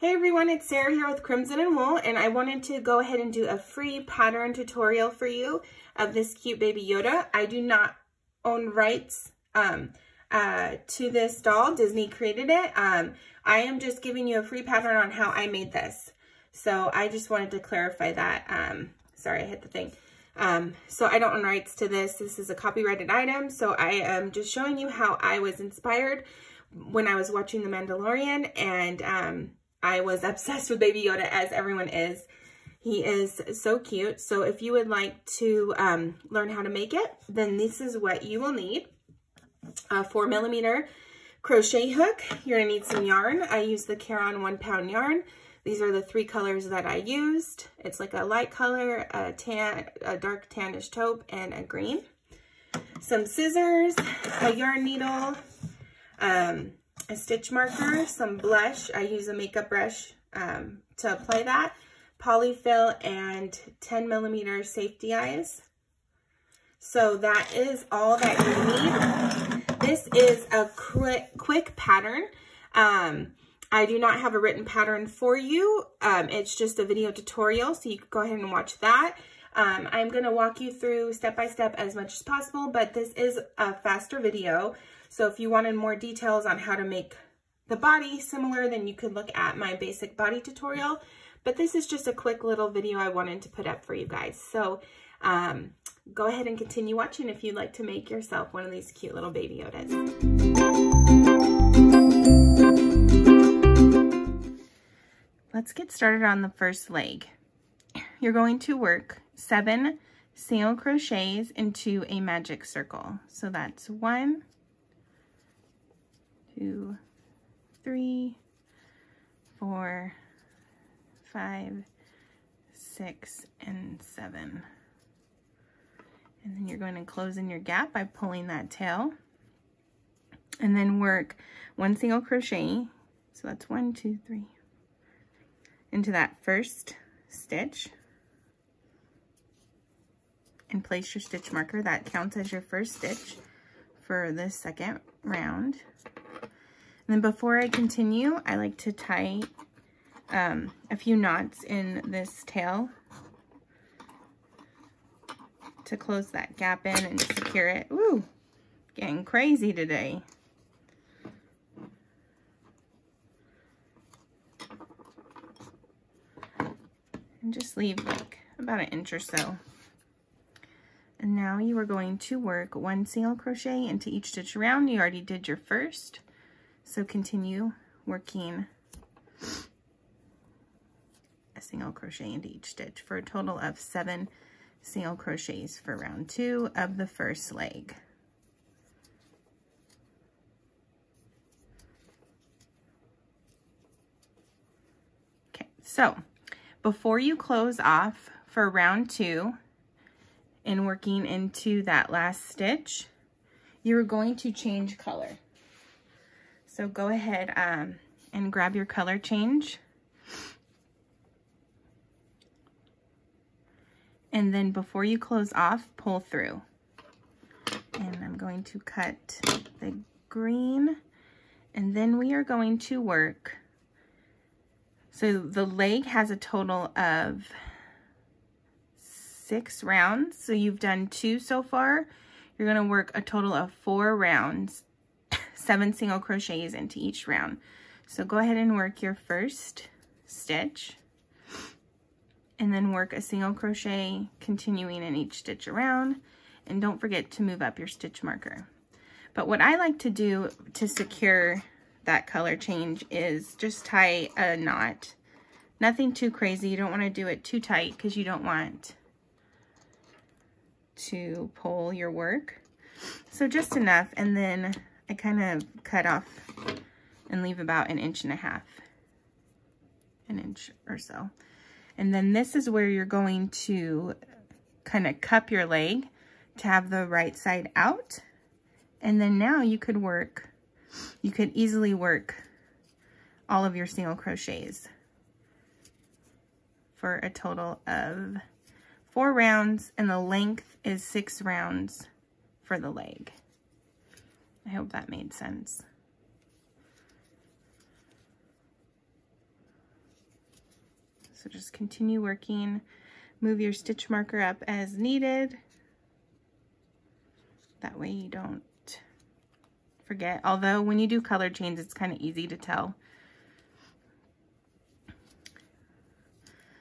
Hey everyone, it's Sarah here with Crimson and Wool, and I wanted to go ahead and do a free pattern tutorial for you of this cute baby Yoda. I do not own rights to this doll. Disney created it. I am just giving you a free pattern on how I made this. So I just wanted to clarify that. Sorry, I hit the thing. So I don't own rights to this. This is a copyrighted item. So I am just showing you how I was inspired when I was watching The Mandalorian, and I was obsessed with Baby Yoda, as everyone is. He is so cute. So if you would like to learn how to make it, then this is what you will need. A 4mm crochet hook. You're gonna need some yarn. I used the Caron 1 pound yarn. These are the 3 colors that I used. It's like a light color, a tan, a dark tannish taupe, and a green. Some scissors, a yarn needle, a stitch marker, some blush. I use a makeup brush to apply that, polyfill, and 10mm safety eyes. So that is all that you need. This is a quick pattern. I do not have a written pattern for you. It's just a video tutorial, so you can go ahead and watch that. I'm going to walk you through step by step as much as possible, but this is a faster video. So if you wanted more details on how to make the body similar, then you could look at my basic body tutorial. But this is just a quick little video I wanted to put up for you guys. So go ahead and continue watching if you'd like to make yourself one of these cute little baby Yodas. Let's get started on the first leg. You're going to work 7 single crochets into a magic circle. So that's 1, 2, 3, 4, 5, 6, and 7. And then you're going to close in your gap by pulling that tail. And then work 1 single crochet. So that's 1, 2, 3. Into that first stitch. And place your stitch marker. That counts as your first stitch for the second round. And then before I continue, I like to tie a few knots in this tail to close that gap in and secure it. Ooh, getting crazy today. And just leave like about an inch or so. And now you are going to work 1 single crochet into each stitch around. You already did your first. So continue working a single crochet into each stitch for a total of 7 single crochets for round 2 of the first leg. Okay, so before you close off for round 2 and working into that last stitch, you're going to change color. So go ahead and grab your color change. And then before you close off, pull through. And I'm going to cut the green. And then we are going to work. So the leg has a total of 6 rounds. So you've done 2 so far. You're going to work a total of 4 rounds. 7 single crochets into each round. So go ahead and work your first stitch and then work a single crochet continuing in each stitch around, and don't forget to move up your stitch marker. But what I like to do to secure that color change is just tie a knot. Nothing too crazy. You don't want to do it too tight because you don't want to pull your work. So just enough, and then I kind of cut off and leave about 1.5 inches, an inch or so. And then this is where you're going to kind of cup your leg to have the right side out. And then now you could easily work all of your single crochets for a total of 4 rounds, and the length is 6 rounds for the leg. I hope that made sense. So just continue working, move your stitch marker up as needed. That way you don't forget. Although when you do color change, it's kind of easy to tell.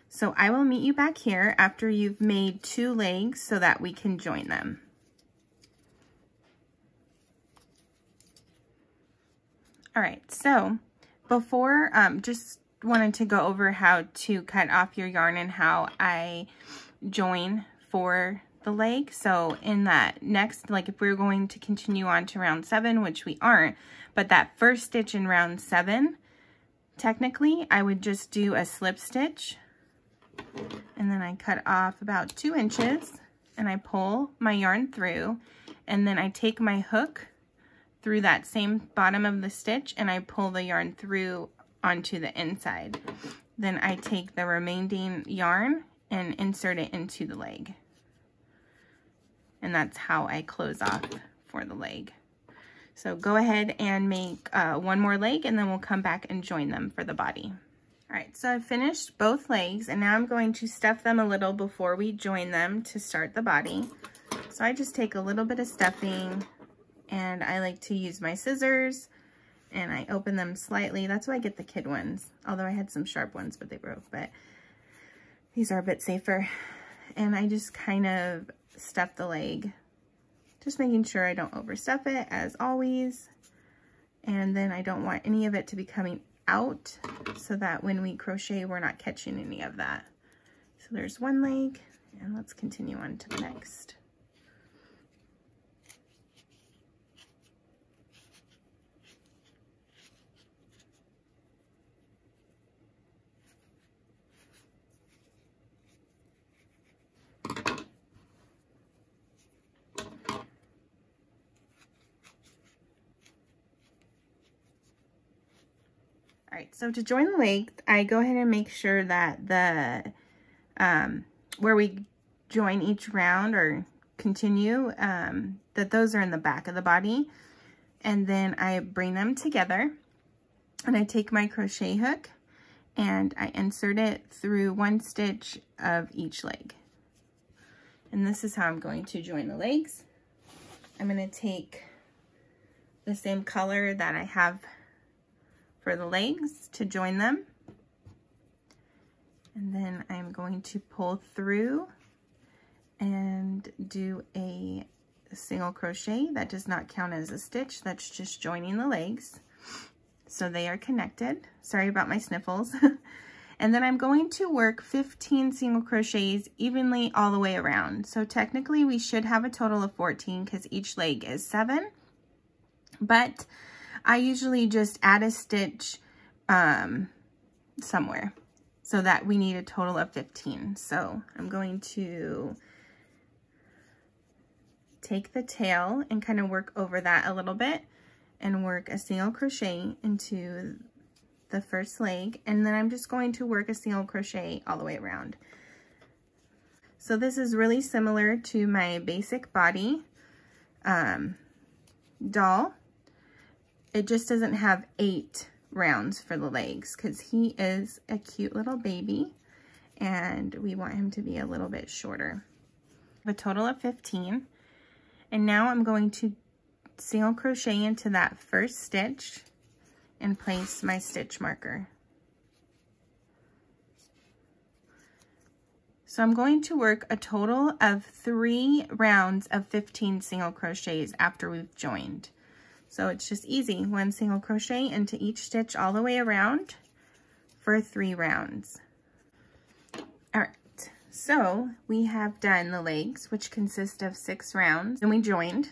So I will meet you back here after you've made 2 legs so that we can join them. All right, so before, just wanted to go over how to cut off your yarn and how I join for the leg. So in that next, like if we're going to continue on to round 7, which we aren't, but that first stitch in round 7, technically I would just do a slip stitch, and then I cut off about 2 inches and I pull my yarn through, and then I take my hook through that same bottom of the stitch and I pull the yarn through onto the inside. Then I take the remaining yarn and insert it into the leg. And that's how I close off for the leg. So go ahead and make 1 more leg, and then we'll come back and join them for the body. All right, so I've finished both legs, and now I'm going to stuff them a little before we join them to start the body. So I just take a little bit of stuffing, and I like to use my scissors, and I open them slightly. That's why I get the kid ones, although I had some sharp ones, but they broke. But these are a bit safer. And I just kind of stuff the leg, just making sure I don't overstuff it, as always. And then I don't want any of it to be coming out, so that when we crochet, we're not catching any of that. So there's 1 leg, and let's continue on to the next. All right, so to join the leg, I go ahead and make sure that the, where we join each round or continue, that those are in the back of the body. And then I bring them together, and I take my crochet hook and I insert it through 1 stitch of each leg. And this is how I'm going to join the legs. I'm going to take the same color that I have for the legs to join them. And then I'm going to pull through and do a single crochet. That does not count as a stitch. That's just joining the legs. So they are connected. Sorry about my sniffles. And then I'm going to work 15 single crochets evenly all the way around. So technically we should have a total of 14 because each leg is 7. But I usually just add a stitch somewhere so that we need a total of 15. So I'm going to take the tail and kind of work over that a little bit and work a single crochet into the first leg, and then I'm just going to work a single crochet all the way around. So this is really similar to my basic body doll. It just doesn't have 8 rounds for the legs because he is a cute little baby and we want him to be a little bit shorter. A total of 15. And now I'm going to single crochet into that first stitch and place my stitch marker. So I'm going to work a total of 3 rounds of 15 single crochets after we've joined. So it's just easy, 1 single crochet into each stitch all the way around for 3 rounds. All right, so we have done the legs, which consist of 6 rounds, and we joined.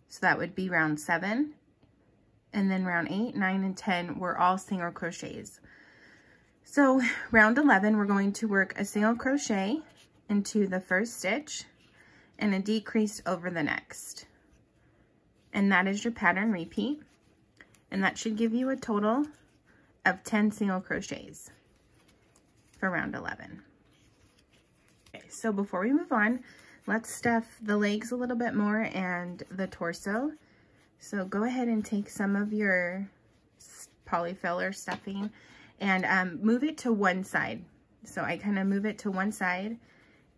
So that would be round 7, and then round 8, 9, and 10 were all single crochets. So round 11, we're going to work a single crochet into the first stitch and a decrease over the next. And that is your pattern repeat. And that should give you a total of 10 single crochets for round 11. Okay, so before we move on, let's stuff the legs a little bit more and the torso. So go ahead and take some of your polyfill or stuffing and move it to one side. So I kind of move it to one side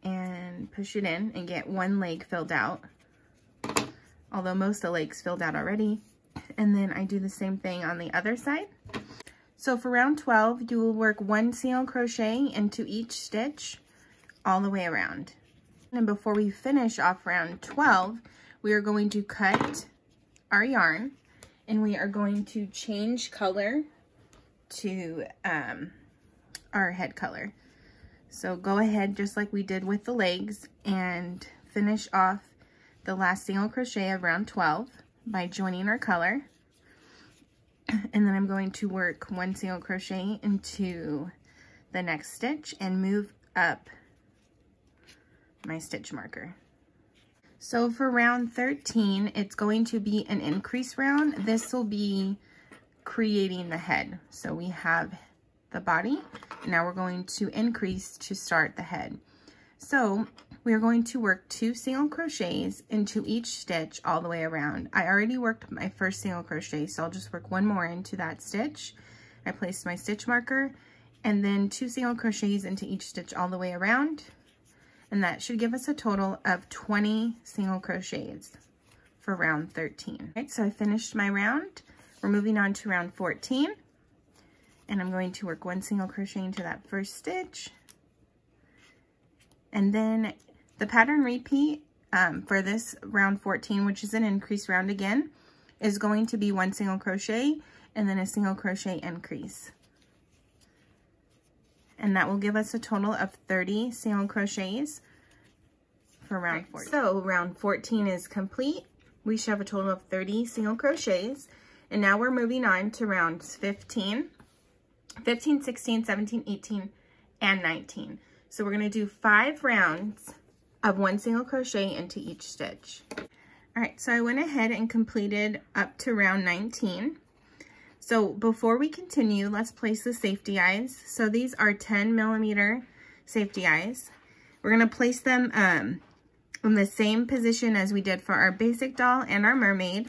and push it in and get one leg filled out, although most of the legs filled out already. And then I do the same thing on the other side. So for round 12, you will work 1 single crochet into each stitch all the way around. And before we finish off round 12, we are going to cut our yarn and we are going to change color to our head color. So go ahead, just like we did with the legs, and finish off the last single crochet of round 12 by joining our color. And then I'm going to work 1 single crochet into the next stitch and move up my stitch marker. So for round 13, it's going to be an increase round. This will be creating the head. So we have the body, and now we're going to increase to start the head. So we are going to work 2 single crochets into each stitch all the way around. I already worked my first single crochet, so I'll just work 1 more into that stitch. I placed my stitch marker, and then 2 single crochets into each stitch all the way around. And that should give us a total of 20 single crochets for round 13. Right, so I finished my round. We're moving on to round 14. And I'm going to work 1 single crochet into that first stitch. And then the pattern repeat for this round 14, which is an increase round again, is going to be 1 single crochet and then a single crochet increase. And that will give us a total of 30 single crochets for round 14. So round 14 is complete. We should have a total of 30 single crochets. And now we're moving on to rounds 15, 16, 17, 18, and 19. So we're going to do 5 rounds of 1 single crochet into each stitch. All right, so I went ahead and completed up to round 19. So before we continue, let's place the safety eyes. So these are 10mm safety eyes. We're going to place them in the same position as we did for our basic doll and our mermaid.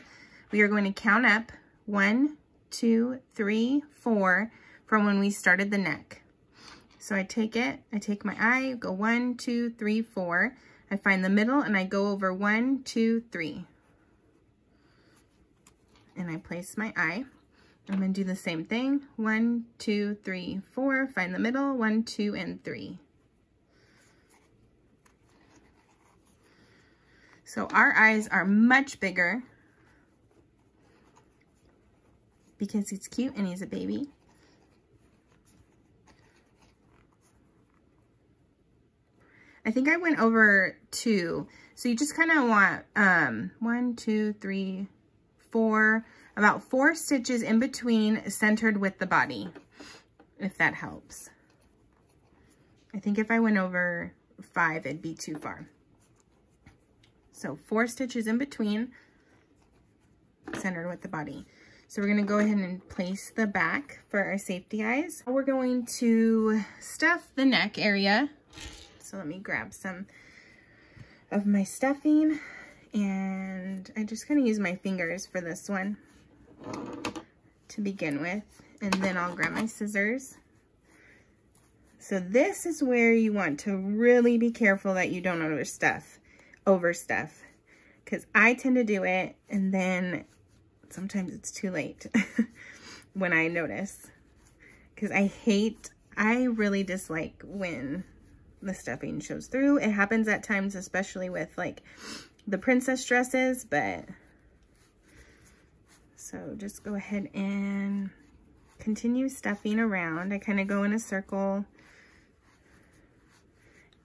We are going to count up 1, 2, 3, 4 from when we started the neck. So I take my eye, go 1, 2, 3, 4. I find the middle and I go over 1, 2, 3. And I place my eye. I'm going to do the same thing. 1, 2, 3, 4. Find the middle. 1, 2, and 3. So our eyes are much bigger because he's cute and he's a baby. I think I went over 2. So you just kind of want 1, 2, 3, 4. About 4 stitches in between centered with the body, if that helps. I think if I went over 5, it'd be too far. So 4 stitches in between, centered with the body. So we're going to go ahead and place the back for our safety eyes. We're going to stuff the neck area. So let me grab some of my stuffing, and I just kind of use my fingers for this one to begin with, and then I'll grab my scissors. So this is where you want to really be careful that you don't overstuff, because I tend to do it and then sometimes it's too late when I notice, because I really dislike when the stuffing shows through. It happens at times, especially with like the princess dresses, but so just go ahead and continue stuffing around. I kind of go in a circle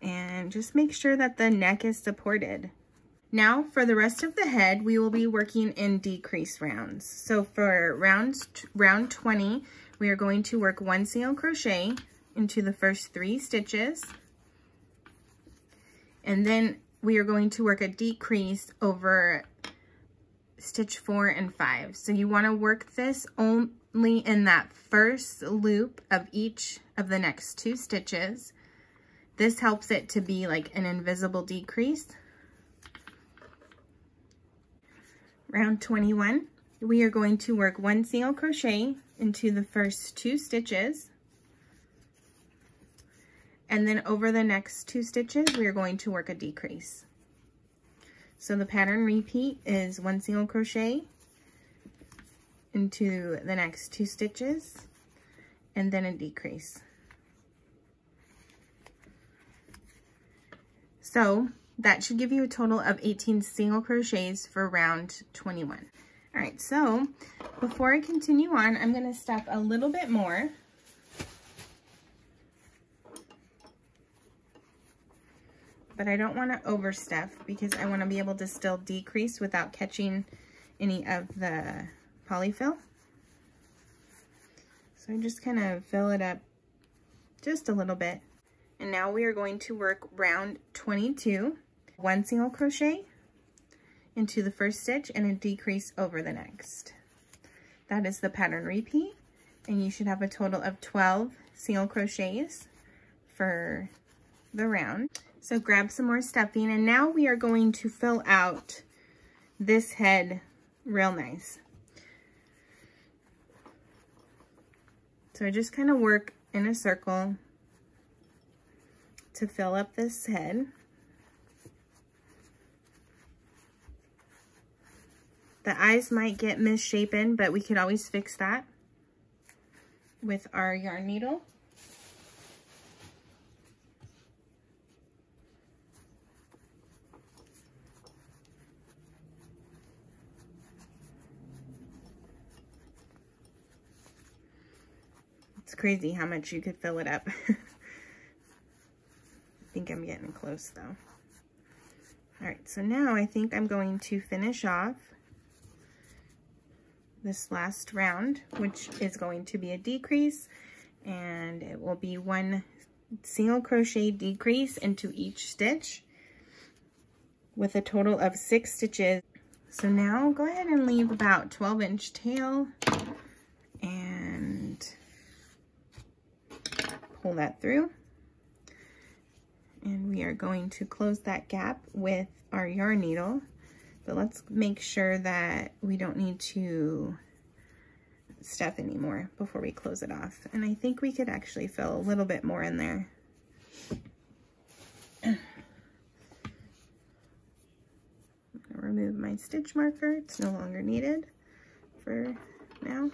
and just make sure that the neck is supported. Now for the rest of the head, we will be working in decrease rounds. So for round 20, we are going to work 1 single crochet into the first 3 stitches. And then we are going to work a decrease over stitch 4 and 5. So you want to work this only in that first loop of each of the next 2 stitches. This helps it to be like an invisible decrease. Round 21, we are going to work 1 single crochet into the first 2 stitches. And then over the next 2 stitches, we are going to work a decrease. So the pattern repeat is 1 single crochet into the next 2 stitches, and then a decrease. So that should give you a total of 18 single crochets for round 21. All right, so before I continue on, I'm going to stuff a little bit more. But I don't want to overstuff because I want to be able to still decrease without catching any of the polyfill. So I just kind of fill it up just a little bit. And now we are going to work round 22, 1 single crochet into the first stitch and a decrease over the next. That is the pattern repeat, and you should have a total of 12 single crochets for the round. So grab some more stuffing, and now we are going to fill out this head real nice. So I just kind of work in a circle to fill up this head. The eyes might get misshapen, but we could always fix that with our yarn needle. It's crazy how much you could fill it up. I think I'm getting close though. All right, so now I think I'm going to finish off this last round, which is going to be a decrease, and it will be 1 single crochet decrease into each stitch with a total of 6 stitches. So now go ahead and leave about 12-inch tail and pull that through. And we are going to close that gap with our yarn needle. But let's make sure that we don't need to stuff anymore before we close it off. And I think we could actually fill a little bit more in there. I'm gonna remove my stitch marker. It's no longer needed for now.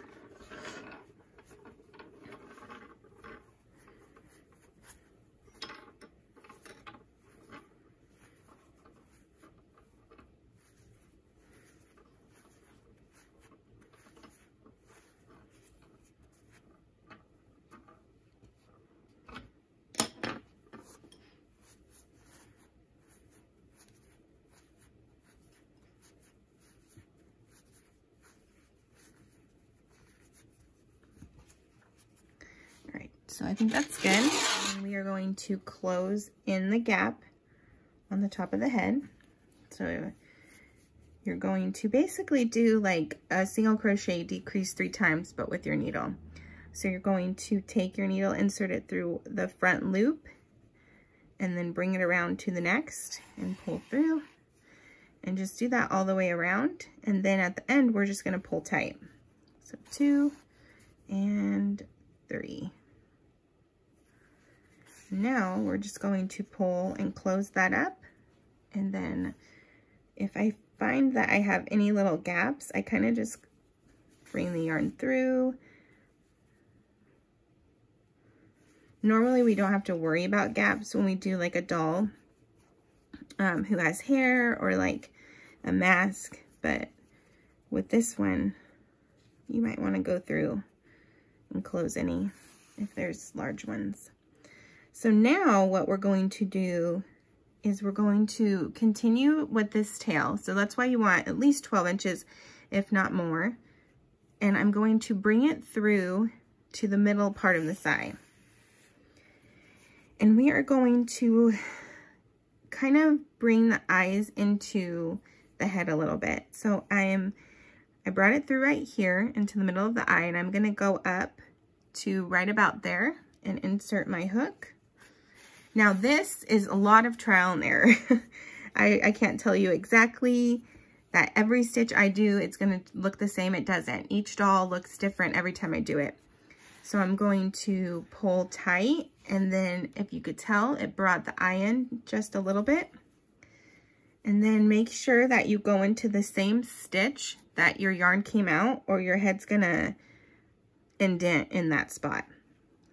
So I think that's good. And we are going to close in the gap on the top of the head. So you're going to basically do like a single crochet decrease 3 times, but with your needle. So you're going to take your needle, insert it through the front loop, and then bring it around to the next and pull through. And just do that all the way around. And then at the end, we're just going to pull tight. So 2 and 3. Now we're just going to pull and close that up, and then if I find that I have any little gaps, I kind of just bring the yarn through. Normally we don't have to worry about gaps when we do like a doll who has hair or like a mask, but with this one you might want to go through and close any if there's large ones. So now what we're going to do is we're going to continue with this tail. So that's why you want at least 12 inches, if not more. And I'm going to bring it through to the middle part of the side. And we are going to kind of bring the eyes into the head a little bit. So I brought it through right here into the middle of the eye, and I'm going to go up to right about there and insert my hook. Now this is a lot of trial and error. I can't tell you exactly that every stitch I do, it's going to look the same. It doesn't. Each doll looks different every time I do it. So I'm going to pull tight And then if you could tell, it brought the eye in just a little bit. And then make sure that you go into the same stitch that your yarn came out, or your head's gonna indent in that spot.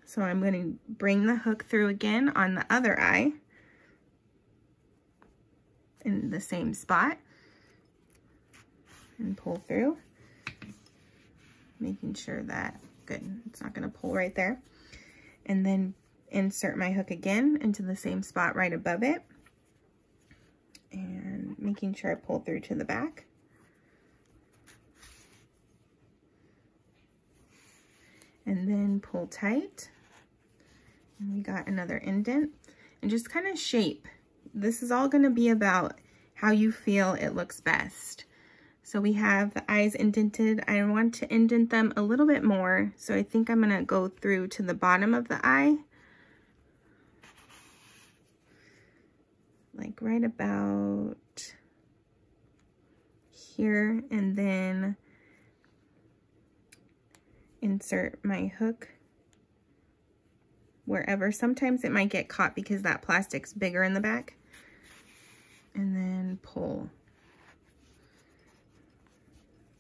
So I'm going to bring the hook through again on the other eye in the same spot and pull through, making sure that, good, it's not going to pull right there. And then insert my hook again into the same spot right above it, and making sure I pull through to the back. And then pull tight. And we got another indent. And just kind of shape. This is all going to be about how you feel it looks best. So we have the eyes indented. I want to indent them a little bit more. So I think I'm going to go through to the bottom of the eye. Like right about here. And then insert my hook wherever. Sometimes it might get caught because that plastic's bigger in the back. And then pull.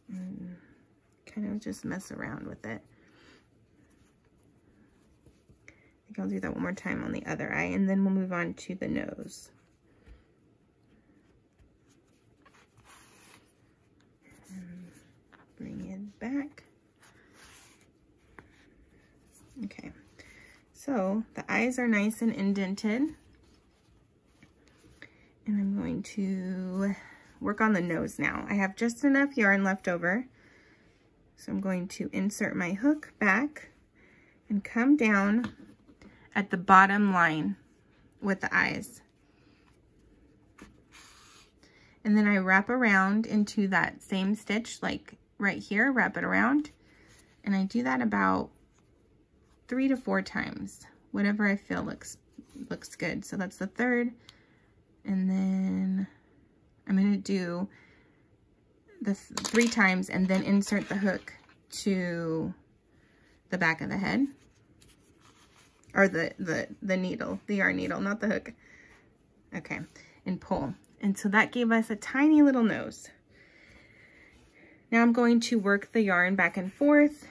And kind of just mess around with it. I think I'll do that one more time on the other eye, and then we'll move on to the nose. And bring it back. Okay, so the eyes are nice and indented. And I'm going to work on the nose now. I have just enough yarn left over. So I'm going to insert my hook back and come down at the bottom line with the eyes. And then I wrap around into that same stitch, like right here, wrap it around. And I do that about 3 to 4 times, whatever I feel looks good. So that's the third. And then I'm going to do the 3 times and then insert the hook to the back of the head, or the needle, the yarn needle, not the hook. Okay, and pull. And so that gave us a tiny little nose. Now I'm going to work the yarn back and forth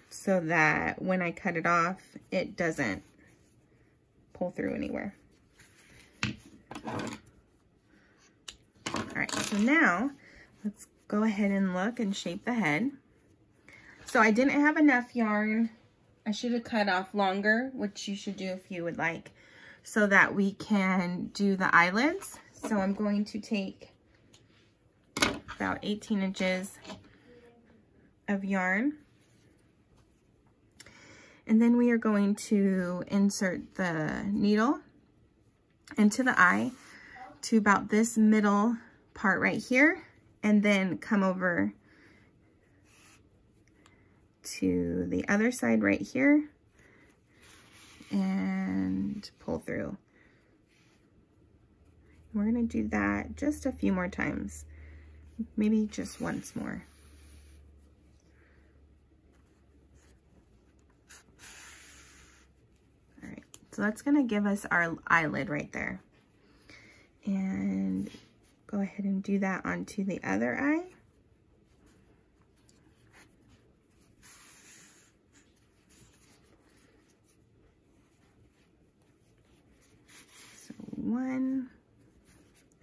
so that when I cut it off, it doesn't pull through anywhere. All right, so now let's go ahead and look and shape the head. So I didn't have enough yarn. I should have cut off longer, which you should do if you would like, so that we can do the eyelids. So I'm going to take about 18 inches of yarn. And then we are going to insert the needle into the eye to about this middle part right here, and then come over to the other side right here and pull through. We're going to do that just a few more times, maybe just once more. All right, so that's going to give us our eyelid right there. And go ahead and do that onto the other eye. So 1,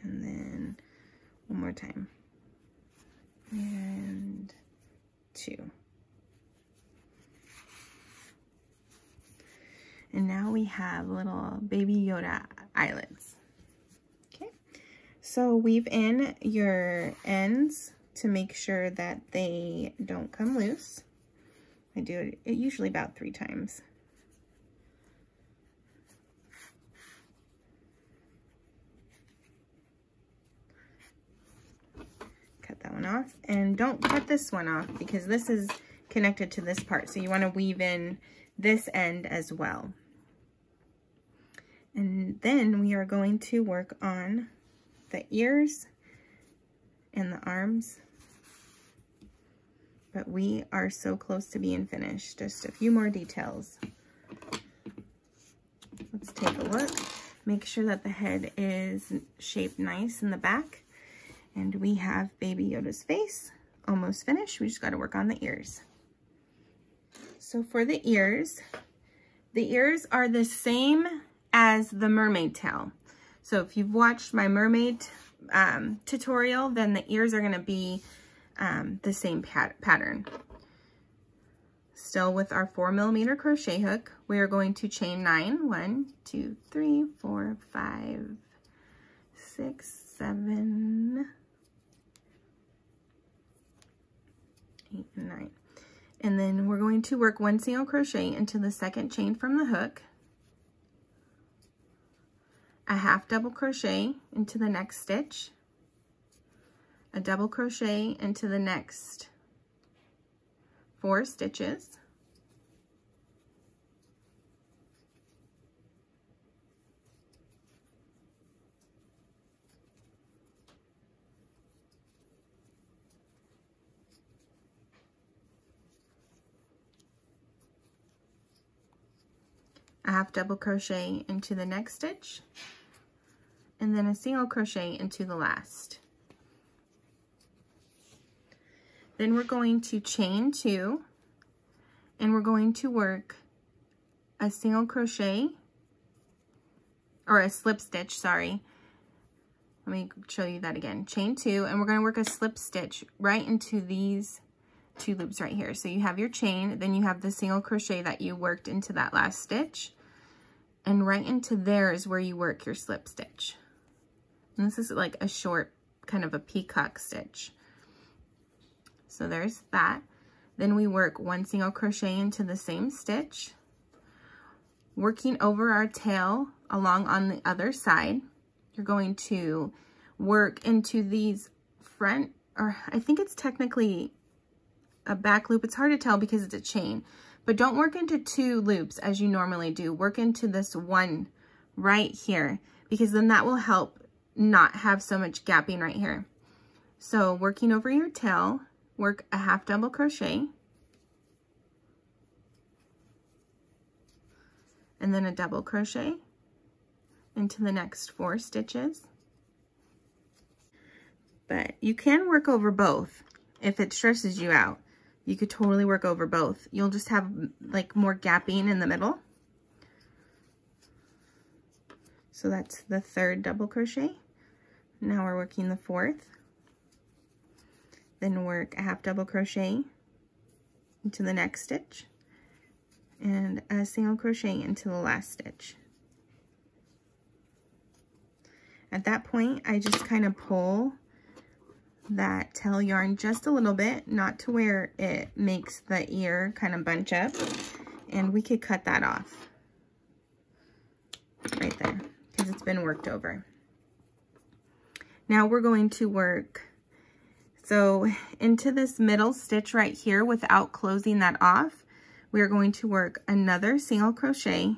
and then one more time, and 2. And now we have little baby Yoda eyelids. So weave in your ends to make sure that they don't come loose. I do it usually about 3 times. Cut that one off, and don't cut this one off because this is connected to this part. So you want to weave in this end as well. And then we are going to work on the ears and the arms, but we are so close to being finished. Just a few more details. Let's take a look. Make sure that the head is shaped nice in the back. And we have Baby Yoda's face almost finished. We just got to work on the ears. So for the ears are the same as the mermaid tail. So if you've watched my mermaid tutorial, then the ears are going to be the same pattern. Still with our 4mm crochet hook, we are going to chain 9. 1, 2, 3, 4, 5, 6, 7, 8, and 9. And then we're going to work 1 single crochet into the second chain from the hook, a half double crochet into the next stitch, a double crochet into the next 4 stitches, a half double crochet into the next stitch, and then a single crochet into the last. Then we're going to chain 2, and we're going to work a single crochet, or a slip stitch, sorry. Let me show you that again. Chain 2, and we're going to work a slip stitch right into these 2 loops right here. So you have your chain, then you have the single crochet that you worked into that last stitch, and right into there is where you work your slip stitch. And this is like a short, kind of a peacock stitch. So there's that. Then we work 1 single crochet into the same stitch, working over our tail along on the other side. You're going to work into these front, or I think it's technically a back loop. It's hard to tell because it's a chain, but don't work into 2 loops as you normally do. Work into this one right here, because then that will help not have so much gapping right here. So working over your tail, work a half double crochet, and then a double crochet into the next 4 stitches. But you can work over both if it stresses you out. You could totally work over both. You'll just have like more gapping in the middle. So that's the 3rd double crochet. Now we're working the 4th. Then work a half double crochet into the next stitch and a single crochet into the last stitch. At that point, I just kind of pull that tail yarn just a little bit, not to where it makes the ear kind of bunch up, and we could cut that off right there because it's been worked over. Now we're going to work, so into this middle stitch right here without closing that off, we are going to work another single crochet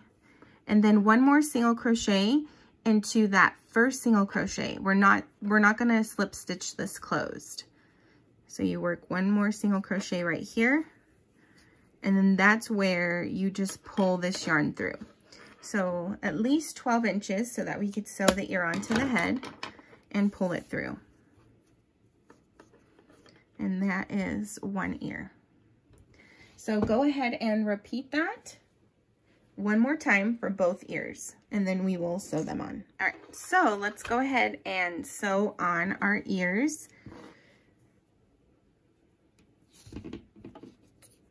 and then 1 more single crochet into that first single crochet. We're not going to slip stitch this closed. So you work 1 more single crochet right here, and then that's where you just pull this yarn through. So at least 12 inches so that we could sew the ear onto the head and pull it through. And that is 1 ear. So go ahead and repeat that 1 more time for both ears, and then we will sew them on. All right, so let's go ahead and sew on our ears.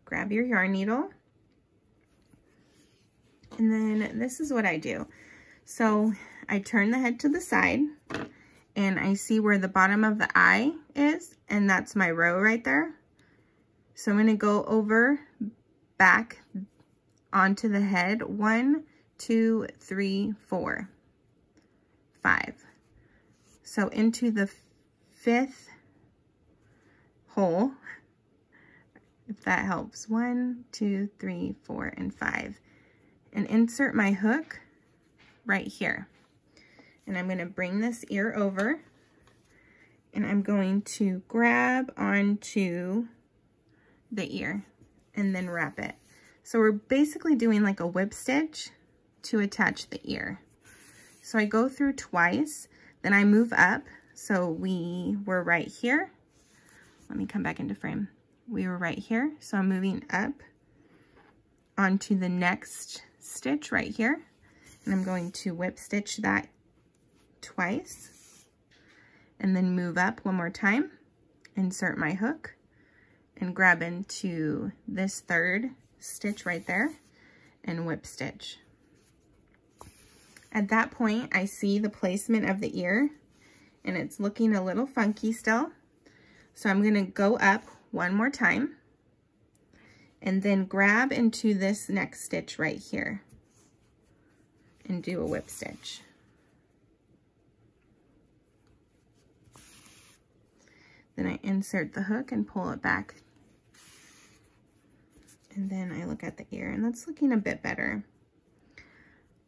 Grab your yarn needle, and then this is what I do. So I turn the head to the side, and I see where the bottom of the eye is, and that's my row right there. So I'm going to go over, back, onto the head, 1, 2, 3, 4, 5. So into the 5th hole, if that helps. 1, 2, 3, 4, and 5. And insert my hook right here. And I'm going to bring this ear over, and I'm going to grab onto the ear and then wrap it. So we're basically doing like a whip stitch to attach the ear. So I go through twice, then I move up. So we were right here. Let me come back into frame. We were right here, so I'm moving up onto the next stitch right here, and I'm going to whip stitch that twice, and then move up one more time, insert my hook, and grab into this third stitch right there, and whip stitch. At that point, I see the placement of the ear, and it's looking a little funky still, so I'm gonna go up one more time, and then grab into this next stitch right here and do a whip stitch. Then I insert the hook and pull it back. And then I look at the ear, and that's looking a bit better.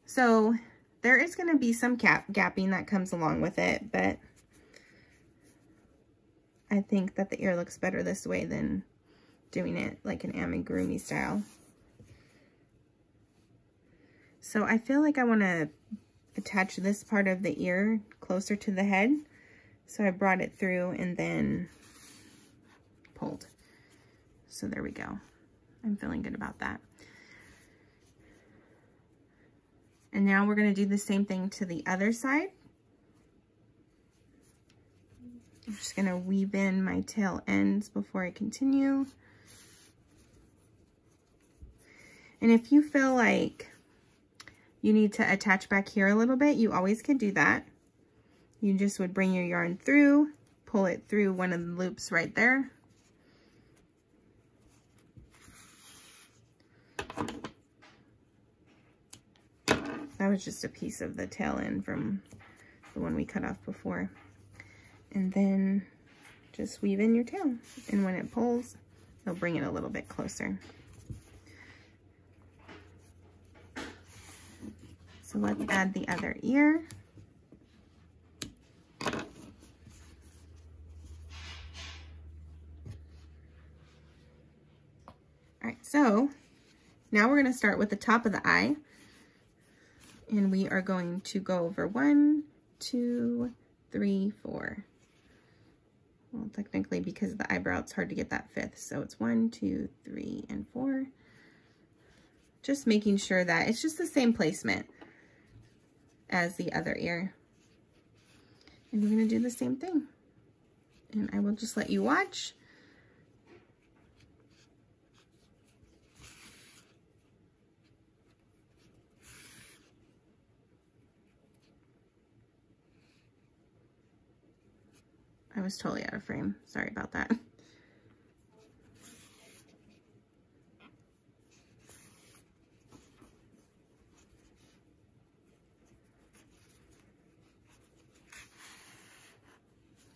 So there is going to be some gapping that comes along with it, but I think that the ear looks better this way than doing it like an amigurumi style. So I feel like I want to attach this part of the ear closer to the head. So I brought it through and then pulled. So there we go. I'm feeling good about that. And now we're going to do the same thing to the other side. I'm just going to weave in my tail ends before I continue. And if you feel like you need to attach back here a little bit, you always can do that. You just would bring your yarn through, pull it through one of the loops right there. That was just a piece of the tail end from the one we cut off before. And then just weave in your tail. And when it pulls, it'll bring it a little bit closer. So let's add the other ear. All right, so now we're going to start with the top of the eye. And we are going to go over 1, 2, 3, 4. Well, technically, because of the eyebrow, it's hard to get that 5th. So it's 1, 2, 3, and 4. Just making sure that it's just the same placement as the other ear. And we're going to do the same thing. And I will just let you watch. I was totally out of frame. Sorry about that.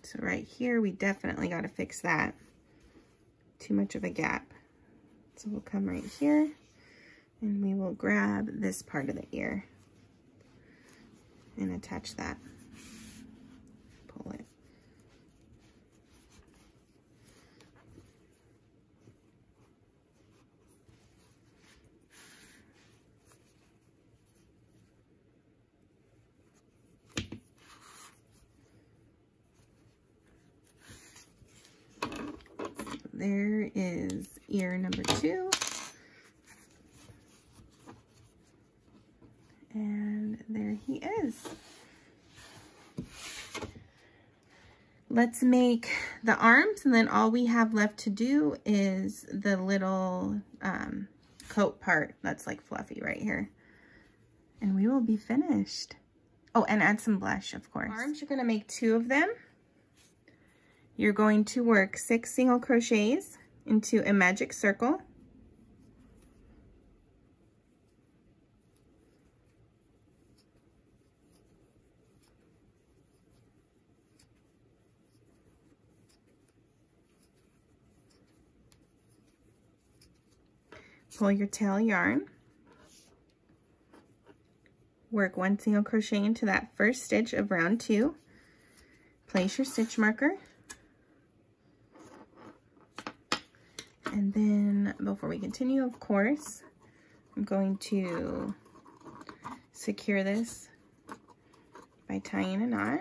So right here, we definitely got to fix that. Too much of a gap. So we'll come right here and we will grab this part of the ear and attach that. Pull it. There is ear number 2. And there he is. Let's make the arms, and then all we have left to do is the little coat part that's like fluffy right here. And we will be finished. Oh, and add some blush, of course. Arms, you're going to make 2 of them. You're going to work 6 single crochets into a magic circle. Pull your tail yarn. Work 1 single crochet into that first stitch of round 2. Place your stitch marker. And then before we continue, of course, I'm going to secure this by tying a knot.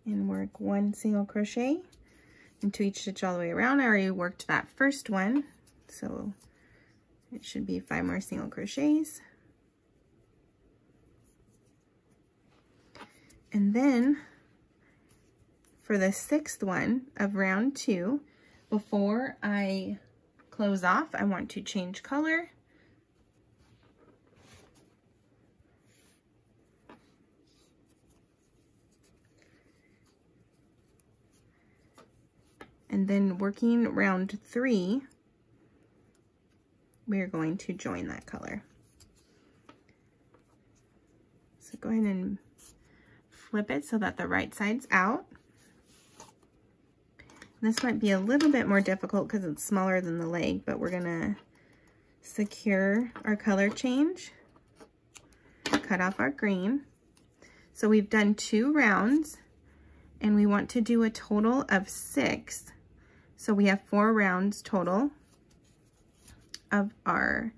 And work 1 single crochet into each stitch all the way around. I already worked that first one, so it should be 5 more single crochets. And then for the 6th one of round 2, before I close off, I want to change color. And then working round 3, we're going to join that color. So go ahead and flip it so that the right side's out. This might be a little bit more difficult because it's smaller than the leg, but we're gonna secure our color change, cut off our green. So we've done 2 rounds and we want to do a total of 6. So we have 4 rounds total of our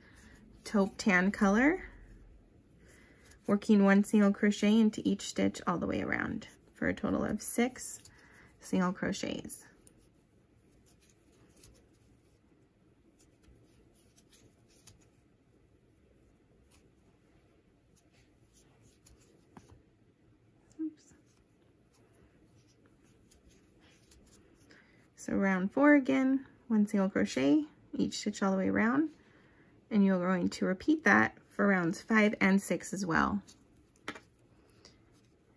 taupe tan color, working 1 single crochet into each stitch all the way around for a total of 6 single crochets. So round 4 again, 1 single crochet, each stitch all the way around, and you're going to repeat that for rounds 5 and 6 as well.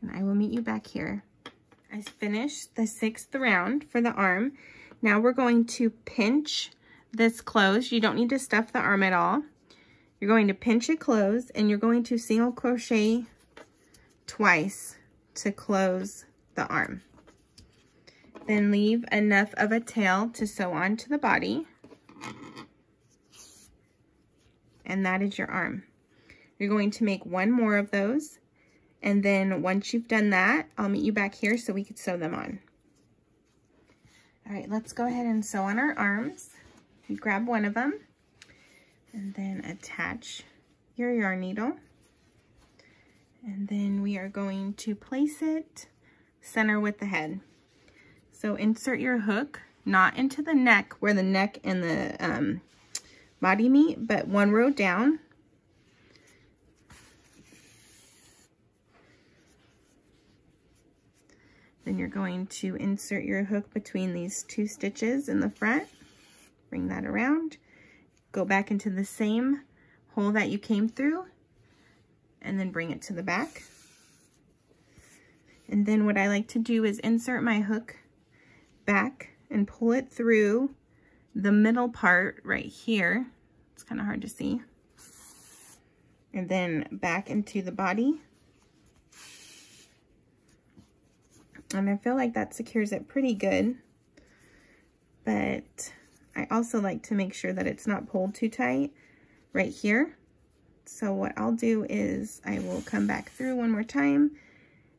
And I will meet you back here. I finished the 6th round for the arm. Now we're going to pinch this closed. You don't need to stuff the arm at all. You're going to pinch it closed, and you're going to single crochet twice to close the arm. Then leave enough of a tail to sew onto the body. And that is your arm. You're going to make 1 more of those. And then once you've done that, I'll meet you back here so we can sew them on. All right, let's go ahead and sew on our arms. You grab one of them and then attach your yarn needle. And then we are going to place it center with the head. So insert your hook, not into the neck where the neck and the body meet, but 1 row down. Then you're going to insert your hook between these 2 stitches in the front. Bring that around. Go back into the same hole that you came through, and then bring it to the back. And then what I like to do is insert my hook back and pull it through the middle part right here. It's kind of hard to see. And then back into the body. And I feel like that secures it pretty good. But I also like to make sure that it's not pulled too tight right here. So what I'll do is I will come back through one more time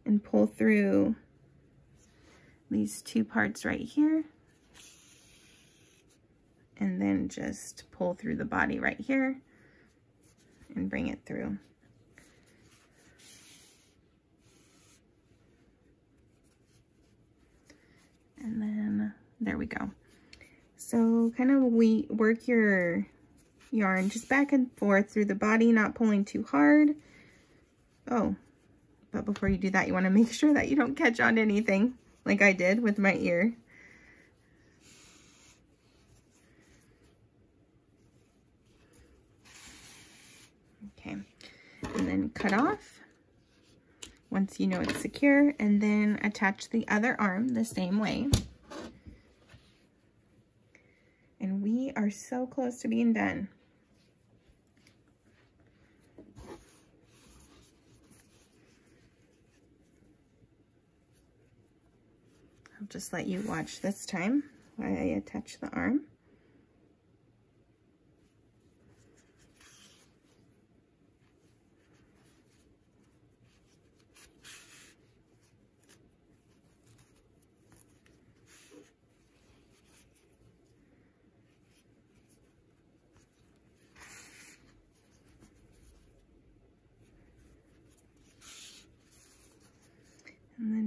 and pull through these 2 parts right here, and then just pull through the body right here and bring it through. And then there we go. So kind of work your yarn just back and forth through the body, not pulling too hard. Oh, but before you do that, you want to make sure that you don't catch on anything like I did with my ear. Okay, and then cut off once you know it's secure, and then attach the other arm the same way. And we are so close to being done. I'll just let you watch this time while I attach the arm.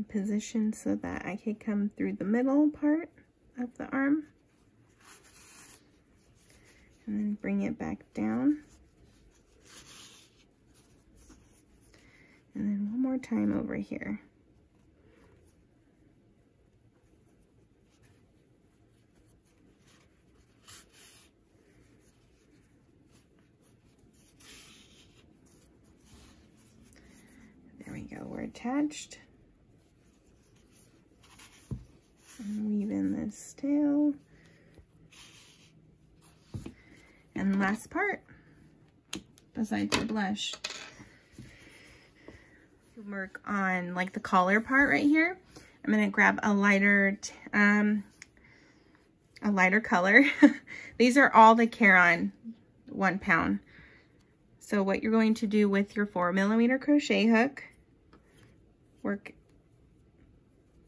and position so that I could come through the middle part of the arm. And then bring it back down. And then one more time over here. There we go, we're attached. And weave in this tail. And last part, besides the blush, work on like the collar part right here. I'm gonna grab a lighter color. These are all the Caron 1 pound. So what you're going to do with your 4mm crochet hook, work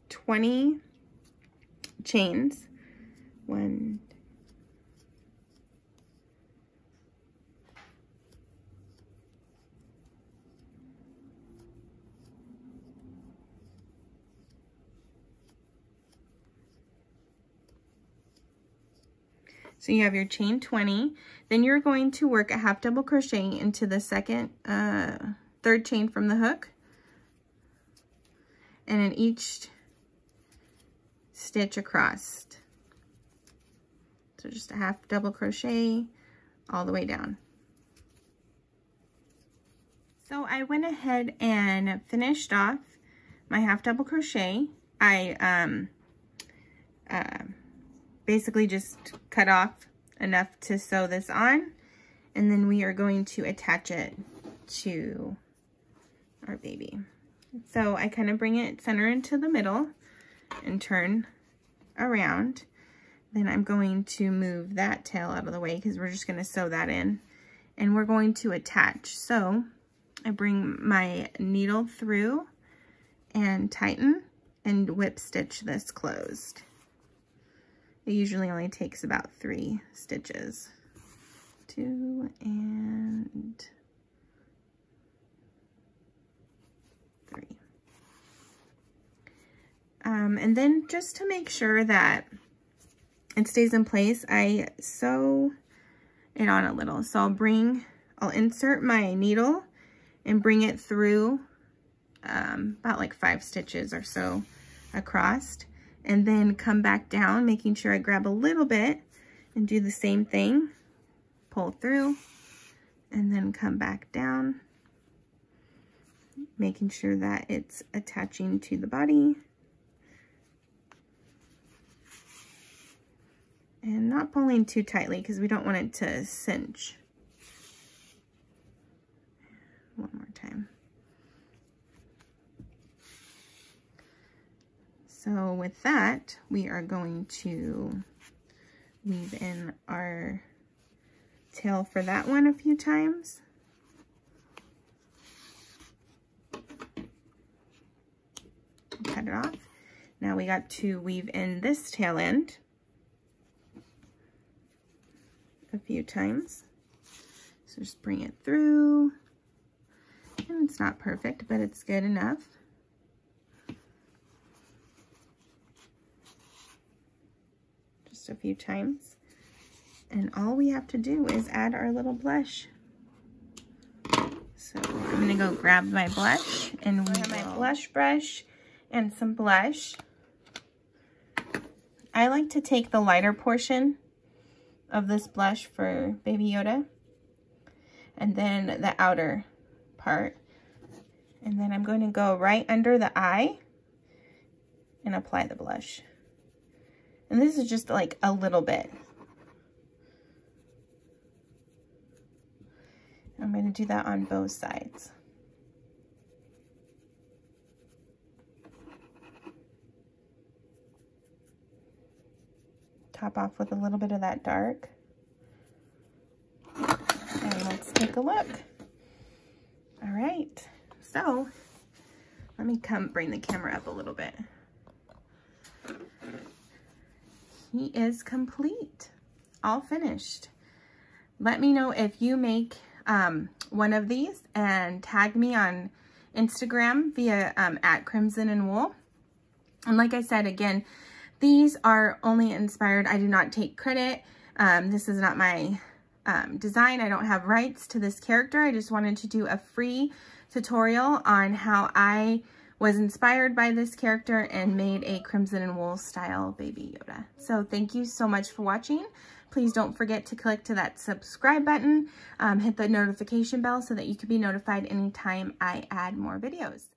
20 chains. 1, so you have your chain 20, then you're going to work a half double crochet into the third chain from the hook. And in each stitch across. So just a half double crochet all the way down. So I went ahead and finished off my half double crochet. I basically just cut off enough to sew this on, and then we are going to attach it to our baby. So I kind of bring it center into the middle and turn around. Then I'm going to move that tail out of the way because we're just going to sew that in, and we're going to attach. So I bring my needle through and tighten and whip stitch this closed. It usually only takes about 3 stitches. 2 and 3. And then just to make sure that it stays in place, I sew it on a little. So I'll insert my needle and bring it through about like 5 stitches or so across, and then come back down, making sure I grab a little bit and do the same thing, pull through, and then come back down, making sure that it's attaching to the body. And not pulling too tightly because we don't want it to cinch. One more time. So with that, we are going to weave in our tail for that one a few times. Cut it off. Now we got to weave in this tail end a few times. So just bring it through. And it's not perfect, but it's good enough. Just a few times. And all we have to do is add our little blush. So I'm gonna go grab my blush, and we have my blush brush and some blush. I like to take the lighter portion of this blush for Baby Yoda, and then the outer part. And then I'm going to go right under the eye and apply the blush. And this is just like a little bit. I'm going to do that on both sides. Top off with a little bit of that dark. And let's take a look. All right, so let me bring the camera up a little bit. He is complete, all finished. Let me know if you make one of these and tag me on Instagram via @crimson and wool. And like I said, again, these are only inspired. I do not take credit. This is not my design. I don't have rights to this character. I just wanted to do a free tutorial on how I was inspired by this character and made a Crimson and Wool style Baby Yoda. So thank you so much for watching. Please don't forget to click to that subscribe button, hit the notification bell so that you can be notified anytime I add more videos.